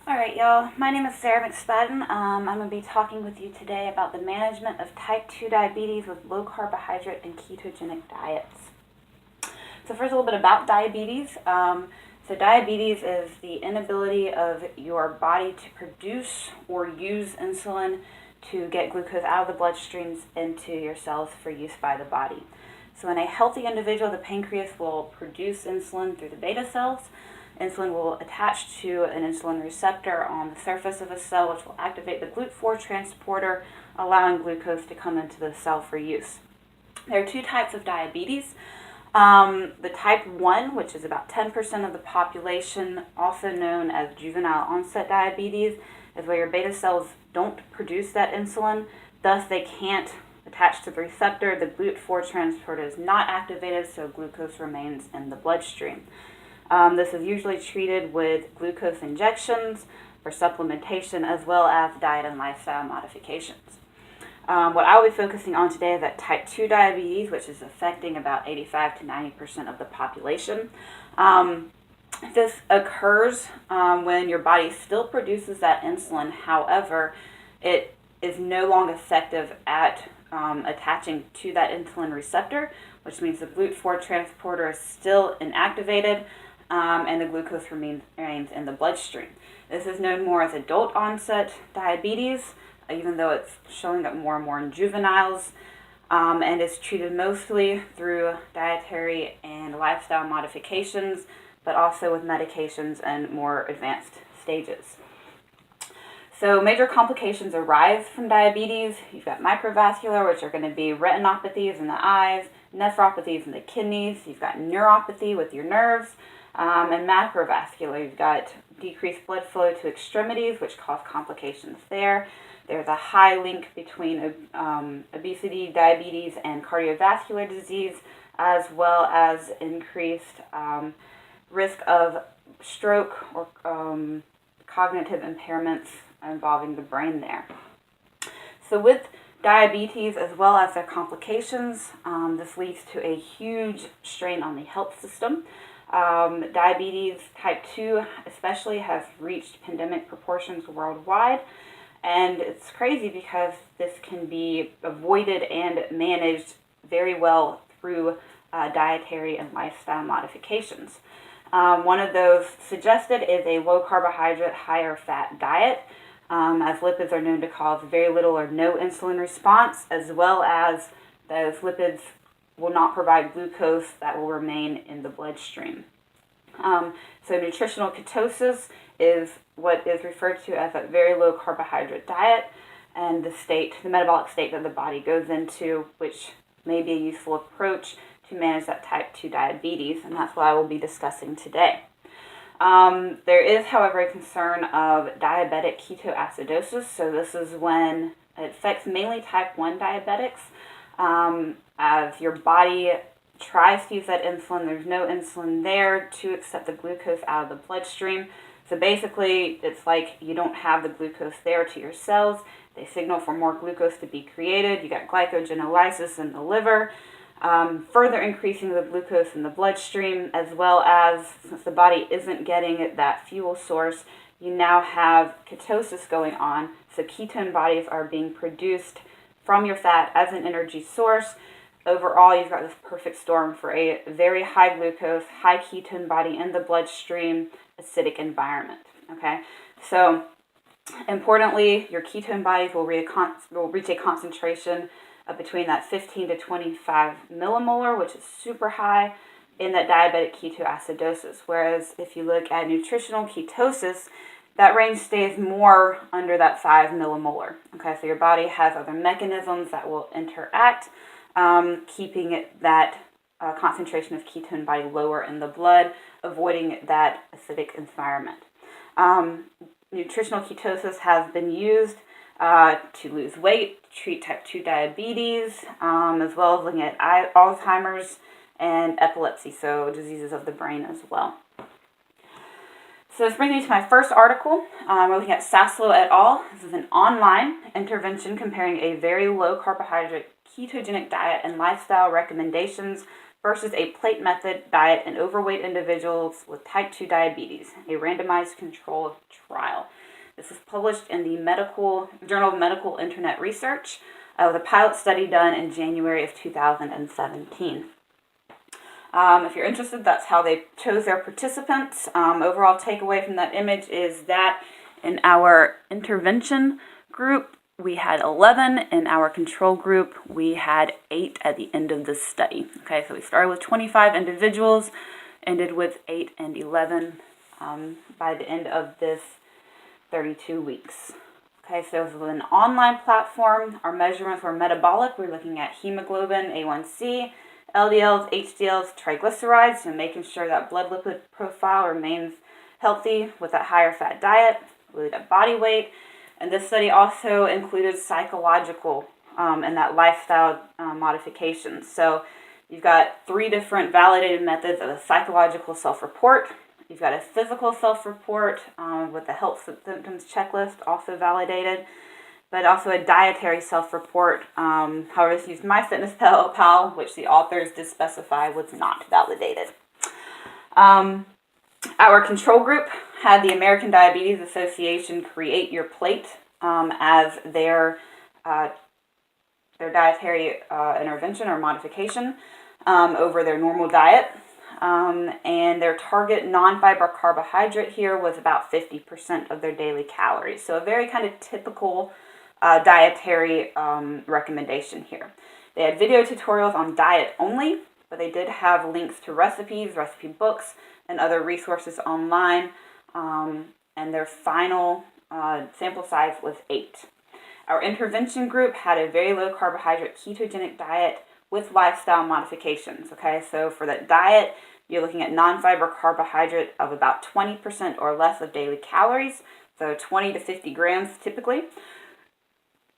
Alright, y'all. My name is Sarah McSpadden. I'm going to be talking with you today about the management of type 2 diabetes with low carbohydrate and ketogenic diets. So first, a little bit about diabetes. So diabetes is the inability of your body to produce or use insulin to get glucose out of the bloodstreams into your cells for use by the body. So in a healthy individual, the pancreas will produce insulin through the beta cells. Insulin will attach to an insulin receptor on the surface of a cell, which will activate the GLUT4 transporter, allowing glucose to come into the cell for use. There are two types of diabetes. The type 1, which is about 10% of the population, also known as juvenile onset diabetes, is where your beta cells don't produce that insulin, thus they can't attach to the receptor. The GLUT4 transporter is not activated, so glucose remains in the bloodstream. This is usually treated with glucose injections or supplementation, as well as diet and lifestyle modifications. What I'll be focusing on today is that type 2 diabetes, which is affecting about 85 to 90% of the population. This occurs when your body still produces that insulin. However, it is no longer effective at attaching to that insulin receptor, which means the GLUT4 transporter is still inactivated, and the glucose remains in the bloodstream. This is known more as adult onset diabetes, even though it's showing up more and more in juveniles, and is treated mostly through dietary and lifestyle modifications, but also with medications and more advanced stages. So major complications arise from diabetes. You've got microvascular, which are going to be retinopathies in the eyes, nephropathies in the kidneys. You've got neuropathy with your nerves, and macrovascular. You've got decreased blood flow to extremities, which cause complications there. There's a high link between obesity, diabetes, and cardiovascular disease, as well as increased risk of stroke or cognitive impairments involving the brain there. So with diabetes, as well as their complications, this leads to a huge strain on the health system. Diabetes type 2 especially has reached pandemic proportions worldwide, and it's crazy because this can be avoided and managed very well through dietary and lifestyle modifications. One of those suggested is a low carbohydrate, higher fat diet, as lipids are known to cause very little or no insulin response, as well as those lipids will not provide glucose that will remain in the bloodstream. So nutritional ketosis is what is referred to as a very low carbohydrate diet, and the metabolic state that the body goes into, which may be a useful approach to manage that type 2 diabetes, and that's what I will be discussing today. There is, however, a concern of diabetic ketoacidosis. So this is when it affects mainly type 1 diabetics. As your body tries to use that insulin, there's no insulin there to accept the glucose out of the bloodstream. So basically, it's like you don't have the glucose there to your cells. They signal for more glucose to be created. You got glycogenolysis in the liver, further increasing the glucose in the bloodstream, as well as, since the body isn't getting that fuel source, you now have ketosis going on. So ketone bodies are being produced from your fat as an energy source. Overall, you've got this perfect storm for a very high glucose, high ketone body in the bloodstream, acidic environment. Okay, so importantly, your ketone bodies will reach a concentration of between that 15 to 25 millimolar, which is super high in that diabetic ketoacidosis. Whereas if you look at nutritional ketosis, that range stays more under that 5 millimolar. Okay, so your body has other mechanisms that will interact, keeping that concentration of ketone body lower in the blood, avoiding that acidic environment. Nutritional ketosis has been used to lose weight, treat type 2 diabetes, as well as looking at Alzheimer's and epilepsy, so diseases of the brain as well. So this brings me to my first article. We're looking at Saslow et al. This is an online intervention comparing a very low carbohydrate ketogenic diet and lifestyle recommendations versus a plate method diet in overweight individuals with type 2 diabetes, a randomized control trial. This was published in the Journal of Medical Internet Research with a pilot study done in January of 2017. If you're interested, that's how they chose their participants. Overall takeaway from that image is that in our intervention group, we had 11. In our control group, we had 8 at the end of the study. Okay, so we started with 25 individuals, ended with 8 and 11 by the end of this 32 weeks. Okay, so it was an online platform. Our measurements were metabolic. We're looking at hemoglobin, A1C, LDLs, HDLs, triglycerides, and making sure that blood lipid profile remains healthy with that higher fat diet. We looked at body weight, and this study also included psychological and that lifestyle modifications. So you've got 3 different validated methods of a psychological self-report. You've got a physical self-report with the health symptoms checklist, also validated, but also a dietary self-report. However, this used MyFitnessPal, which the authors did specify was not validated. Our control group had the American Diabetes Association create your plate as their dietary intervention or modification over their normal diet. And their target non-fiber carbohydrate here was about 50% of their daily calories. So a very kind of typical dietary recommendation here. They had video tutorials on diet only, but they did have links to recipes, recipe books, and other resources online. And their final sample size was 8. Our intervention group had a very low carbohydrate ketogenic diet with lifestyle modifications. Okay, so for that diet, you're looking at non-fiber carbohydrate of about 20% or less of daily calories, so 20 to 50 grams typically.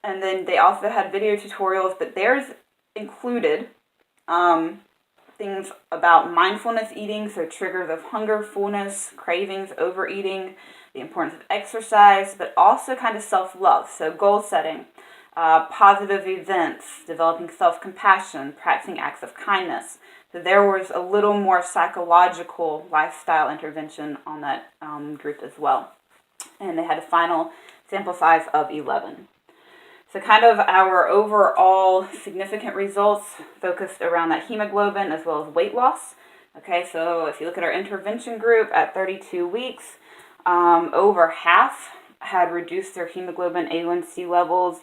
And then they also had video tutorials, but theirs included things about mindfulness eating, so triggers of hunger, fullness, cravings, overeating, the importance of exercise, but also kind of self-love, so goal setting, positive events, developing self-compassion, practicing acts of kindness. So there was a little more psychological lifestyle intervention on that group as well. And they had a final sample size of 11. So kind of our overall significant results focused around that hemoglobin as well as weight loss. Okay, so if you look at our intervention group at 32 weeks, over half had reduced their hemoglobin A1C levels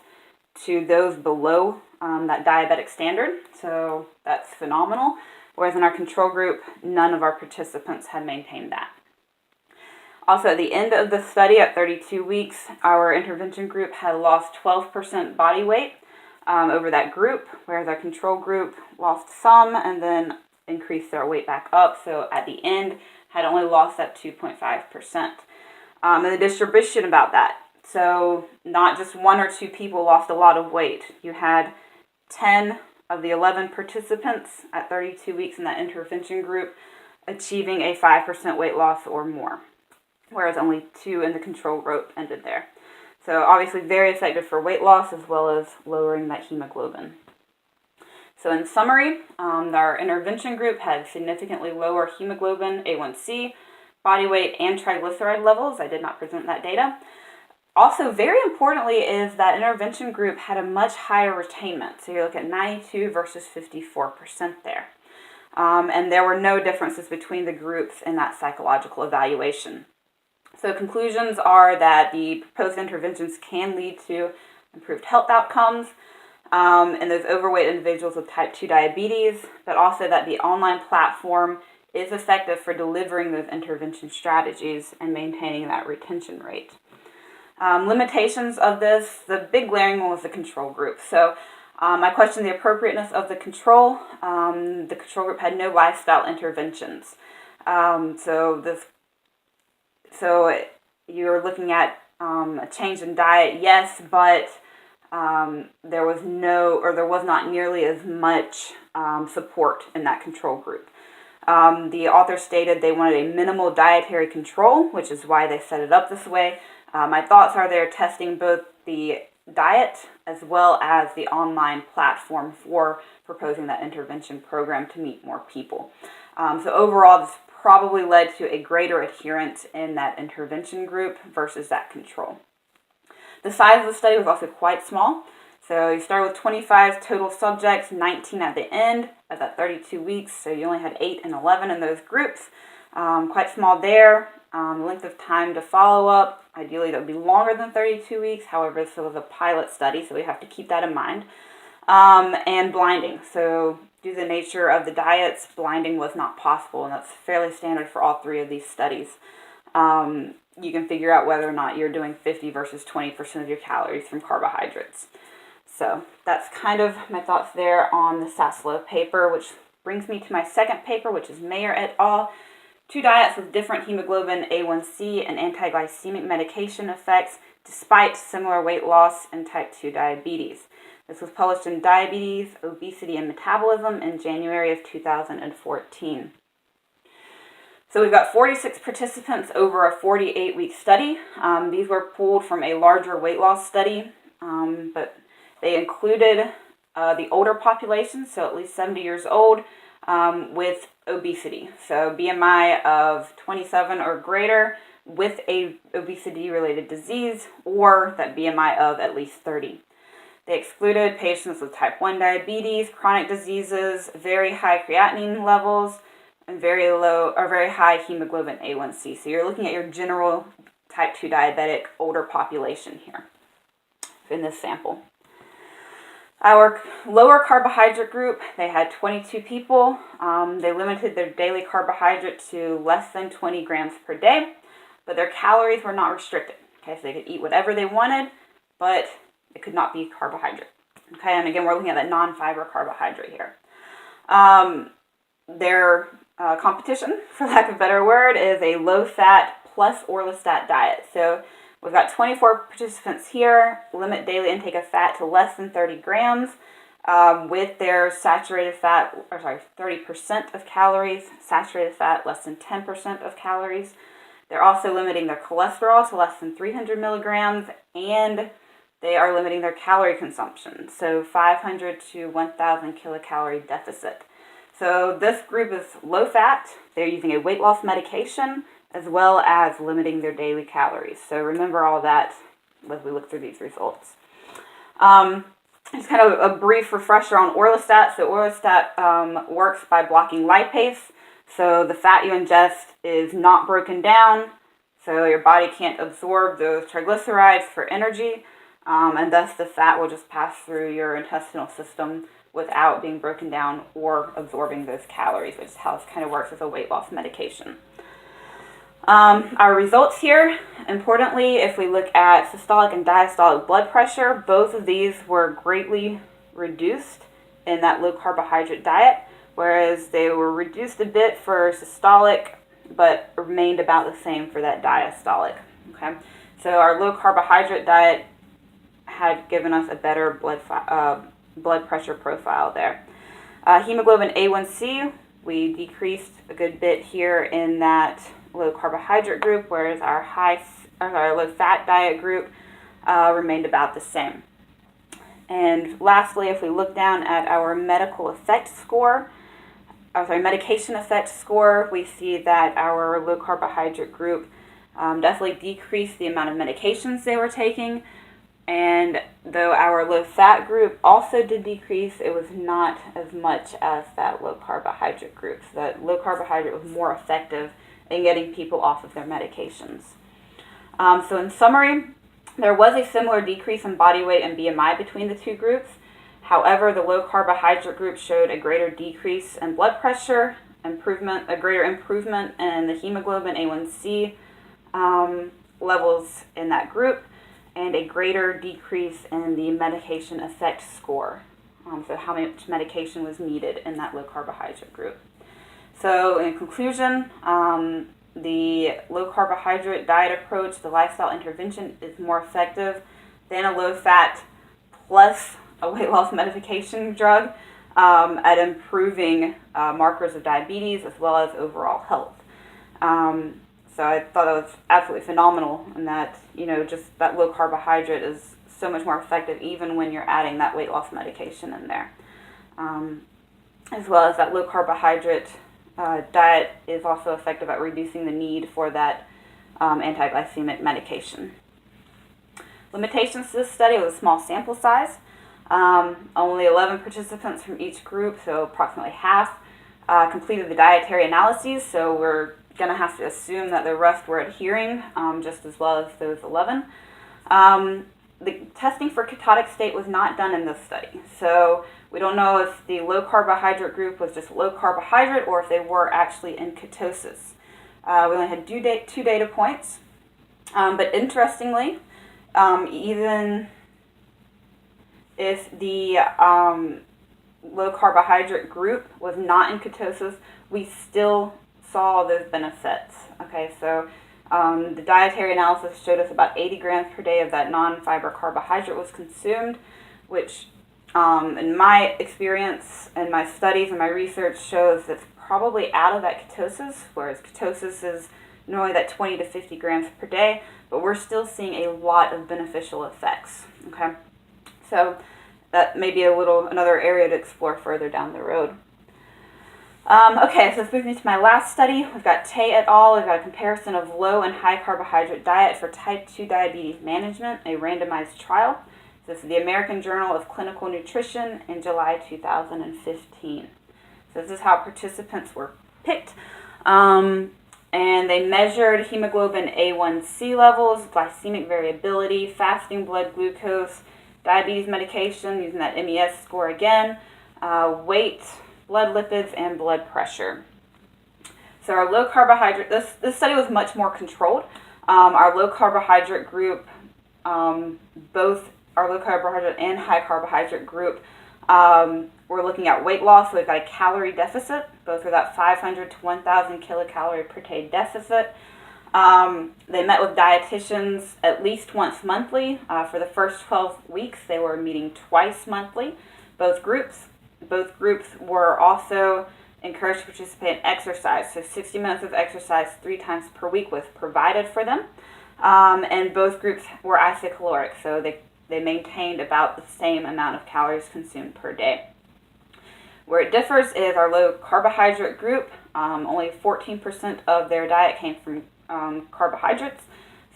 to those below that diabetic standard. So that's phenomenal. Whereas in our control group, none of our participants had maintained that. Also, at the end of the study at 32 weeks, our intervention group had lost 12% body weight over that group, whereas our control group lost some and then increased their weight back up. So at the end, had only lost that 2.5%. And the distribution about that. So not just 1 or 2 people lost a lot of weight. You had 10 of the 11 participants at 32 weeks in that intervention group achieving a 5% weight loss or more, whereas only 2 in the control group ended there. So obviously very effective for weight loss as well as lowering that hemoglobin. So in summary, our intervention group had significantly lower hemoglobin, A1C, body weight, and triglyceride levels. I did not present that data. Also, very importantly, is that intervention group had a much higher retainment. So you look at 92 versus 54% there. And there were no differences between the groups in that psychological evaluation. So conclusions are that the proposed interventions can lead to improved health outcomes in those overweight individuals with type 2 diabetes, but also that the online platform is effective for delivering those intervention strategies and maintaining that retention rate. Limitations of this, the big glaring one was the control group. So I questioned the appropriateness of the control. The control group had no lifestyle interventions. So you're looking at a change in diet, yes, but there was not nearly as much support in that control group. The author stated they wanted a minimal dietary control, which is why they set it up this way. My thoughts are they're testing both the diet, as well as the online platform for proposing that intervention program to meet more people. So overall, this probably led to a greater adherence in that intervention group versus that control. The size of the study was also quite small. So you started with 25 total subjects, 19 at the end of that 32 weeks. So you only had 8 and 11 in those groups. Quite small there. Length of time to follow up, ideally that would be longer than 32 weeks. However, this was a pilot study, so we have to keep that in mind. And blinding. So due to the nature of the diets, blinding was not possible, and that's fairly standard for all 3 of these studies. You can figure out whether or not you're doing 50 versus 20% of your calories from carbohydrates. So that's kind of my thoughts there on the Saslow paper, which brings me to my second paper, which is Mayer et al. 2 diets with different hemoglobin A1C and anti-glycemic medication effects despite similar weight loss in type 2 diabetes. This was published in Diabetes, Obesity, and Metabolism in January of 2014. So we've got 46 participants over a 48-week study. These were pulled from a larger weight loss study, but they included the older population, so at least 70 years old, with obesity. So BMI of 27 or greater with a obesity-related disease, or that BMI of at least 30. They excluded patients with type 1 diabetes, chronic diseases, very high creatinine levels, and very low or very high hemoglobin A1C. So you're looking at your general type 2 diabetic older population here in this sample. Our lower carbohydrate group, they had 22 people. They limited their daily carbohydrate to less than 20 grams per day, but their calories were not restricted. Okay, so they could eat whatever they wanted, but it could not be carbohydrate. Okay, and again, we're looking at that non-fiber carbohydrate here. Their competition, for lack of a better word, is a low-fat plus orlistat diet. So we've got 24 participants here, limit daily intake of fat to less than 30 grams, with their saturated fat, 30% of calories, saturated fat less than 10% of calories. They're also limiting their cholesterol to less than 300 milligrams, and they are limiting their calorie consumption, so 500 to 1,000 kilocalorie deficit. So this group is low fat. They're using a weight loss medication, as well as limiting their daily calories. So remember all that as we look through these results. Just kind of a brief refresher on orlistat. So orlistat works by blocking lipase. So the fat you ingest is not broken down, so your body can't absorb those triglycerides for energy, and thus the fat will just pass through your intestinal system without being broken down or absorbing those calories, which is how this kind of works as a weight loss medication. Our results here, importantly, if we look at systolic and diastolic blood pressure, both of these were greatly reduced in that low carbohydrate diet, whereas they were reduced a bit for systolic, but remained about the same for that diastolic. Okay, so our low carbohydrate diet had given us a better blood pressure profile there. Hemoglobin A1C, we decreased a good bit here in that low carbohydrate group, whereas our low fat diet group remained about the same. And lastly, if we look down at our medication effect score, we see that our low carbohydrate group definitely decreased the amount of medications they were taking. And though our low fat group also did decrease, it was not as much as that low carbohydrate group. So that low carbohydrate was more effective in getting people off of their medications. So in summary, there was a similar decrease in body weight and BMI between the two groups. However, the low carbohydrate group showed a greater decrease in blood pressure, a greater improvement in the hemoglobin A1C levels in that group, and a greater decrease in the medication effect score. So how much medication was needed in that low carbohydrate group. So in conclusion, the low carbohydrate diet approach, the lifestyle intervention, is more effective than a low fat plus a weight loss modification drug at improving markers of diabetes as well as overall health. So I thought that was absolutely phenomenal, and that, just that low carbohydrate is so much more effective even when you're adding that weight loss medication in there. As well as that low carbohydrate diet is also effective at reducing the need for that anti-glycemic medication. Limitations to this study was a small sample size. Only 11 participants from each group, so approximately half, completed the dietary analyses, so we're going to have to assume that the rest were adhering just as well as those 11. The testing for ketotic state was not done in this study, so we don't know if the low carbohydrate group was just low carbohydrate or if they were actually in ketosis. We only had two data points, but interestingly, even if the low carbohydrate group was not in ketosis, we still saw those benefits. Okay, so the dietary analysis showed us about 80 grams per day of that non-fiber carbohydrate was consumed, which in my experience and my studies and my research shows that's probably out of that ketosis, whereas ketosis is normally that 20 to 50 grams per day, but we're still seeing a lot of beneficial effects. Okay, so that may be another area to explore further down the road. Okay, so this brings me to my last study. We've got Tay et al. We've got a comparison of low and high carbohydrate diet for type 2 diabetes management, a randomized trial. This is the American Journal of Clinical Nutrition in July 2015. So this is how participants were picked. And they measured hemoglobin A1C levels, glycemic variability, fasting blood glucose, diabetes medication using that MES score again, weight, blood lipids, and blood pressure. So our low carbohydrate, this study was much more controlled. Our low carbohydrate group, both our low carbohydrate and high carbohydrate group, we're looking at weight loss. So we've got a calorie deficit. Both are that 500 to 1,000 kilocalorie per day deficit. They met with dietitians at least once monthly. For the first 12 weeks, they were meeting twice monthly, both groups. Both groups were also encouraged to participate in exercise. So 60 minutes of exercise 3 times per week was provided for them. And both groups were isocaloric, so they maintained about the same amount of calories consumed per day. Where it differs is our low carbohydrate group, only 14% of their diet came from carbohydrates.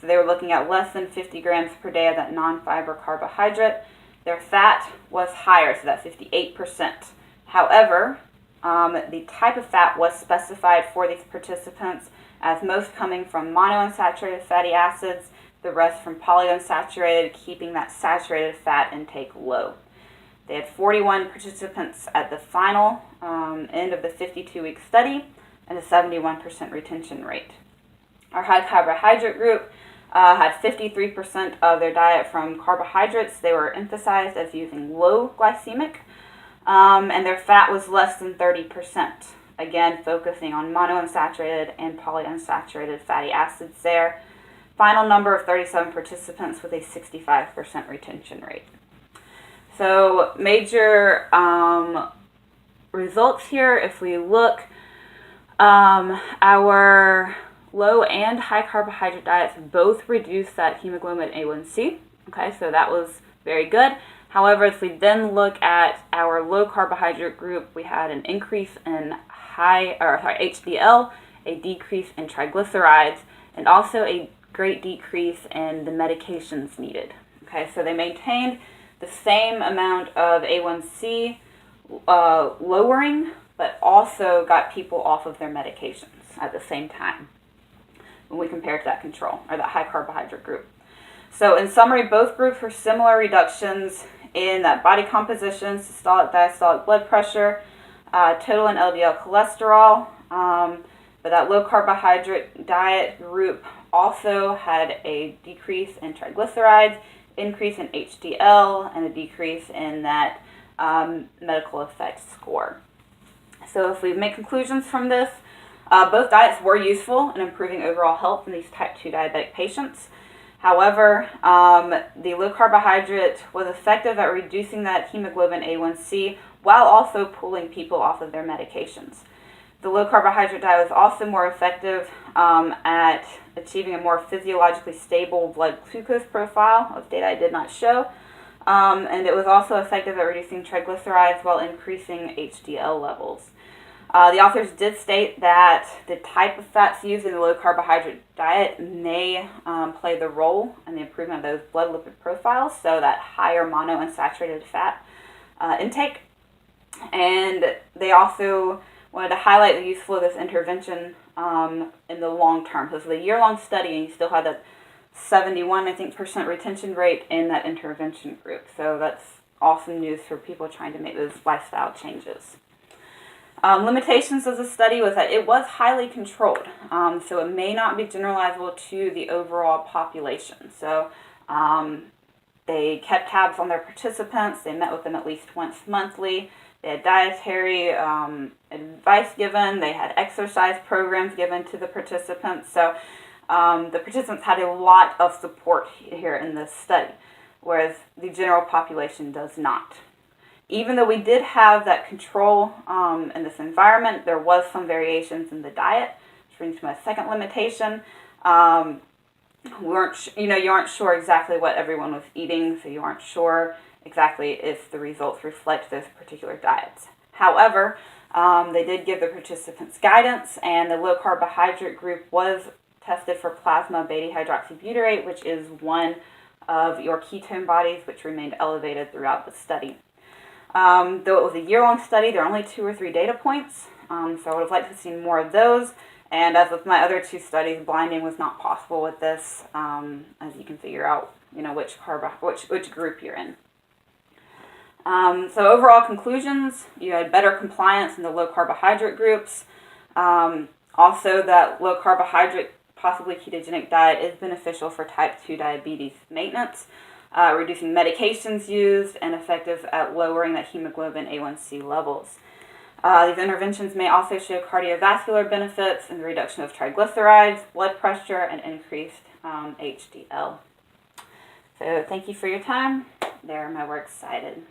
So they were looking at less than 50 grams per day of that non-fiber carbohydrate. Their fat was higher, so that's 58%. However, the type of fat was specified for these participants as most coming from monounsaturated fatty acids, the rest from polyunsaturated, keeping that saturated fat intake low. They had 41 participants at the final end of the 52-week study and a 71% retention rate. Our high carbohydrate group had 53% of their diet from carbohydrates. They were emphasized as using low glycemic, and their fat was less than 30%. Again, focusing on monounsaturated and polyunsaturated fatty acids there. Final number of 37 participants with a 65% retention rate. So major results here, if we look, our low and high carbohydrate diets both reduce that hemoglobin A1C. Okay, so that was very good. However, if we then look at our low carbohydrate group, we had an increase in HDL, a decrease in triglycerides, and also a great decrease in the medications needed. Okay, so they maintained the same amount of A1C lowering, but also got people off of their medications at the same time when we compare to that control, or that high carbohydrate group. So in summary, both groups were similar reductions in that body composition, systolic, diastolic blood pressure, total and LDL cholesterol, but that low carbohydrate diet group also had a decrease in triglycerides, increase in HDL, and a decrease in that medical effects score. So if we make conclusions from this, both diets were useful in improving overall health in these type 2 diabetic patients. However, the low carbohydrate was effective at reducing that hemoglobin A1C while also pulling people off of their medications. The low carbohydrate diet was also more effective at achieving a more physiologically stable blood glucose profile, of data I did not show. And it was also effective at reducing triglycerides while increasing HDL levels. The authors did state that the type of fats used in the low carbohydrate diet may play the role in the improvement of those blood lipid profiles, so that higher monounsaturated fat intake. And they also wanted to highlight the useful of this intervention in the long term. So this is a year-long study, and you still had that 71, I think, percent retention rate in that intervention group. So that's awesome news for people trying to make those lifestyle changes. Limitations of the study was that it was highly controlled, so it may not be generalizable to the overall population. So they kept tabs on their participants. They met with them at least once monthly. They had dietary advice given. They had exercise programs given to the participants. So the participants had a lot of support here in this study, whereas the general population does not. Even though we did have that control in this environment, there was some variations in the diet, which brings me to my second limitation. You aren't sure exactly what everyone was eating, so you aren't sure exactly if the results reflect those particular diets. However, they did give the participants guidance, and the low carbohydrate group was tested for plasma beta-hydroxybutyrate, which is one of your ketone bodies, which remained elevated throughout the study. Though it was a year-long study, there are only 2 or 3 data points, so I would have liked to see more of those. And as with my other 2 studies, blinding was not possible with this, as you can figure out, which group you're in. So overall conclusions: you had better compliance in the low carbohydrate groups. Also, that low carbohydrate, possibly ketogenic diet is beneficial for type 2 diabetes maintenance. Reducing medications used, and effective at lowering the hemoglobin A1C levels. These interventions may also show cardiovascular benefits in the reduction of triglycerides, blood pressure, and increased HDL. So thank you for your time. There are my works cited.